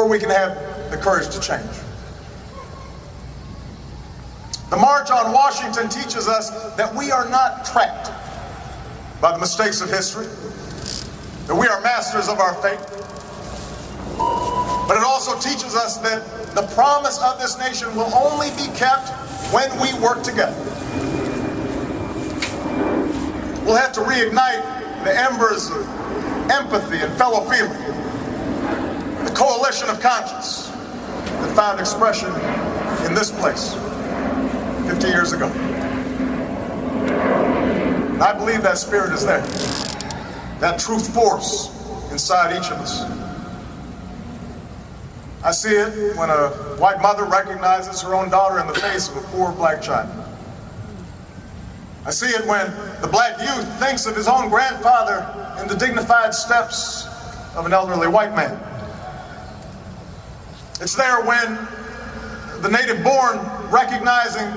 or we can have the courage to change. The March on Washington teaches us that we are not trapped by the mistakes of history, that we are masters of our fate. But it also teaches us that the promise of this nation will only be kept when we work together. We'll have to reignite the embers of empathy and fellow feeling, the coalition of conscience that found expression in this place 50 years ago. And I believe that spirit is there, that truth force inside each of us. I see it when a white mother recognizes her own daughter in the face of a poor black child. I see it when the black youth thinks of his own grandfather in the dignified steps of an elderly white man. It's there when the native born recognizing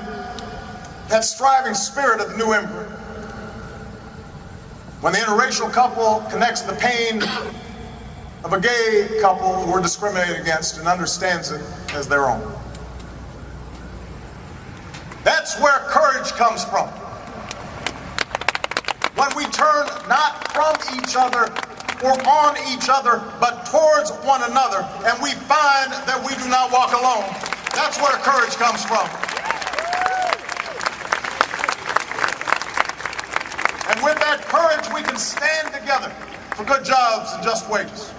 that striving spirit of the new emperor. When the interracial couple connects the pain of a gay couple who are discriminated against and understands it as their own. That's where courage comes from. When we turn not from each other or on each other, but towards one another, and we find that we do not walk alone. That's where courage comes from. And with that courage, we can stand together for good jobs and just wages.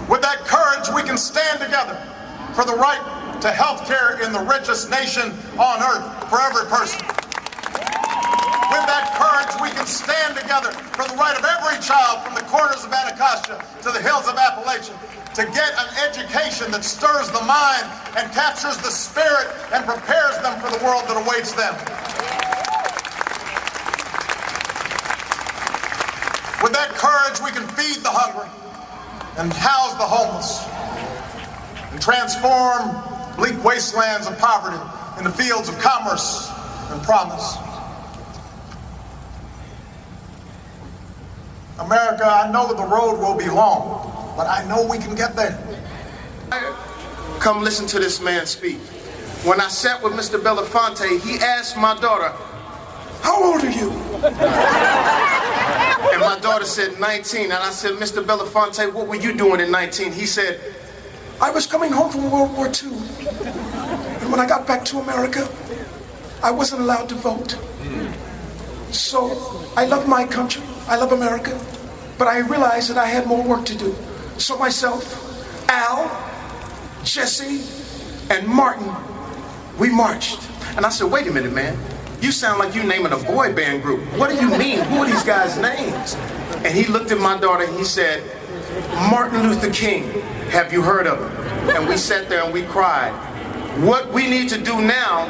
With that courage, we can stand together for the right to health care in the richest nation on earth for every person. With that courage, we can stand together for the right of every child from the corners of Anacostia to the hills of Appalachia to get an education that stirs the mind and captures the spirit and prepares them for the world that awaits them. With that courage, we can feed the hungry and house the homeless and transform bleak wastelands of poverty into fields of commerce and promise. America, I know the road will be long, but I know we can get there. Come listen to this man speak. When I sat with Mr. Belafonte, he asked my daughter, "How old are you?" And my daughter said 19, and I said, "Mr. Belafonte, what were you doing in 19? He said, "I was coming home from World War II. And when I got back to America, I wasn't allowed to vote. So I love my country, I love America, but I realized that I had more work to do. So myself, Al, Jesse, and Martin, we marched." And I said, "Wait a minute, man. You sound like you naming a boy band group. What do you mean? Who are these guys' names?" And he looked at my daughter and he said, "Martin Luther King. Have you heard of him?" And we sat there and we cried. What we need to do now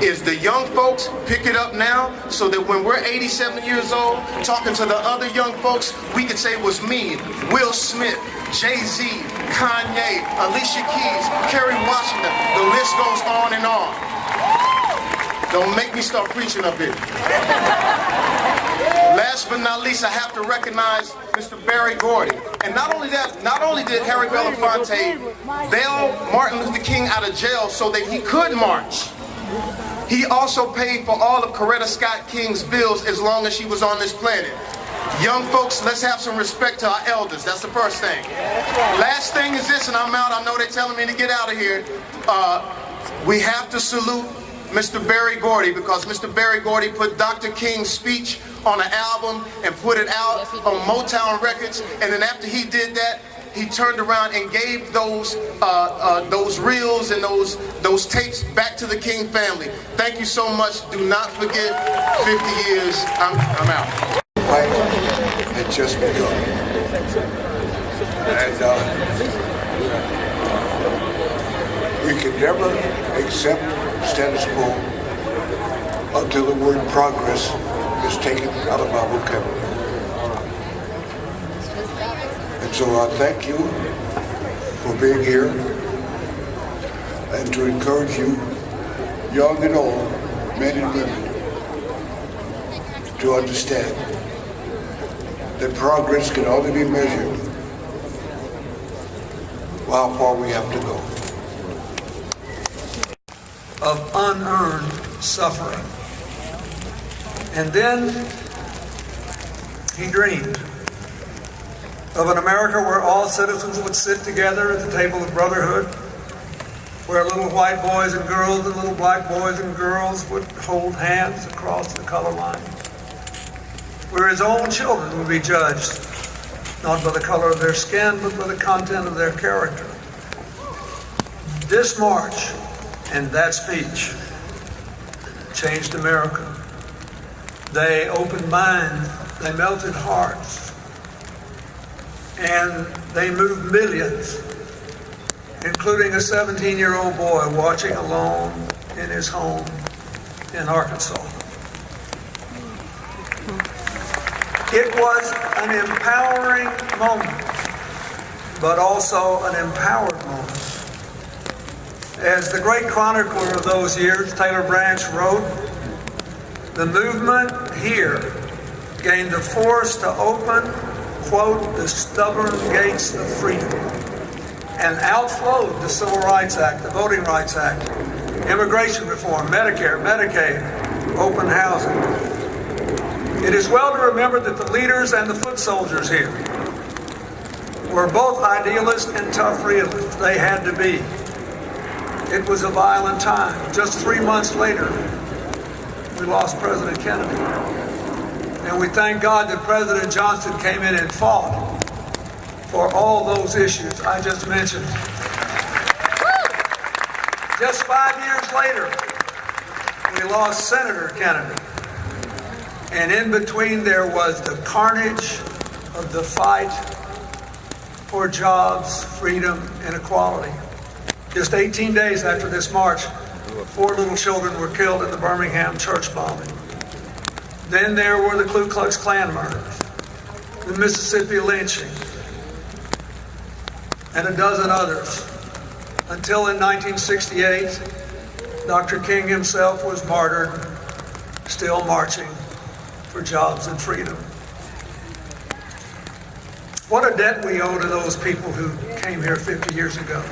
is the young folks pick it up now so that when we're 87 years old, talking to the other young folks, we could say it was me, Will Smith, Jay-Z, Kanye, Alicia Keys, Kerry Washington. The list goes on and on. Don't make me start preaching up here. Last but not least, I have to recognize Mr. Berry Gordy. And not only that, not only did Harry Belafonte bail Martin Luther King out of jail so that he could march, he also paid for all of Coretta Scott King's bills as long as she was on this planet. Young folks, let's have some respect to our elders. That's the first thing. Last thing is this, and I'm out. I know they're telling me to get out of here. We have to salute Mr. Berry Gordy, because Mr. Berry Gordy put Dr. King's speech on an album and put it out on Motown Records, and then after he did that, he turned around and gave those reels and those tapes back to the King family. Thank you so much. Do not forget 50 years. I'm out. The fight had just begun. And we can never accept status quo until the word progress is taken out of our vocabulary. And so I thank you for being here and to encourage you, young and old, men and women, to understand that progress can only be measured how far we have to go. Of unearned suffering. And then he dreamed of an America where all citizens would sit together at the table of brotherhood, where little white boys and girls and little black boys and girls would hold hands across the color line, where his own children would be judged not by the color of their skin, but by the content of their character. This march and that speech changed America. They opened minds, they melted hearts, and they moved millions, including a 17-year-old boy watching alone in his home in Arkansas. It was an empowering moment, but also an empowered moment. As the great chronicler of those years, Taylor Branch, wrote, the movement here gained the force to open, quote, the stubborn gates of freedom, and outflowed the Civil Rights Act, the Voting Rights Act, immigration reform, Medicare, Medicaid, open housing. It is well to remember that the leaders and the foot soldiers here were both idealists and tough realists. They had to be. It was a violent time. Just 3 months later, we lost President Kennedy. And we thank God that President Johnson came in and fought for all those issues I just mentioned. Just 5 years later, we lost Senator Kennedy. And in between there was the carnage of the fight for jobs, freedom, and equality. Just 18 days after this march, 4 little children were killed in the Birmingham church bombing. Then there were the Ku Klux Klan murders, the Mississippi lynching, and a dozen others. Until in 1968, Dr. King himself was martyred, still marching for jobs and freedom. What a debt we owe to those people who came here 50 years ago.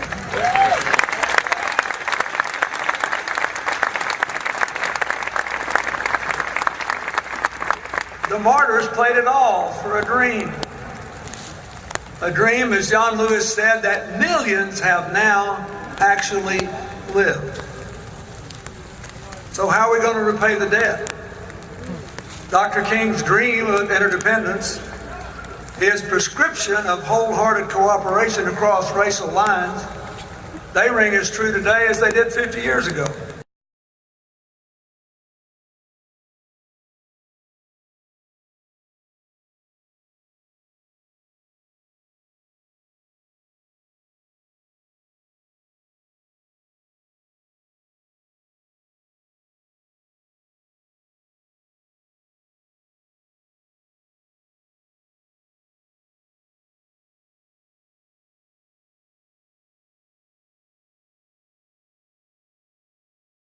The martyrs played it all for a dream. A dream, as John Lewis said, that millions have now actually lived. So how are we going to repay the debt? Dr. King's dream of interdependence, his prescription of wholehearted cooperation across racial lines, they ring as true today as they did 50 years ago.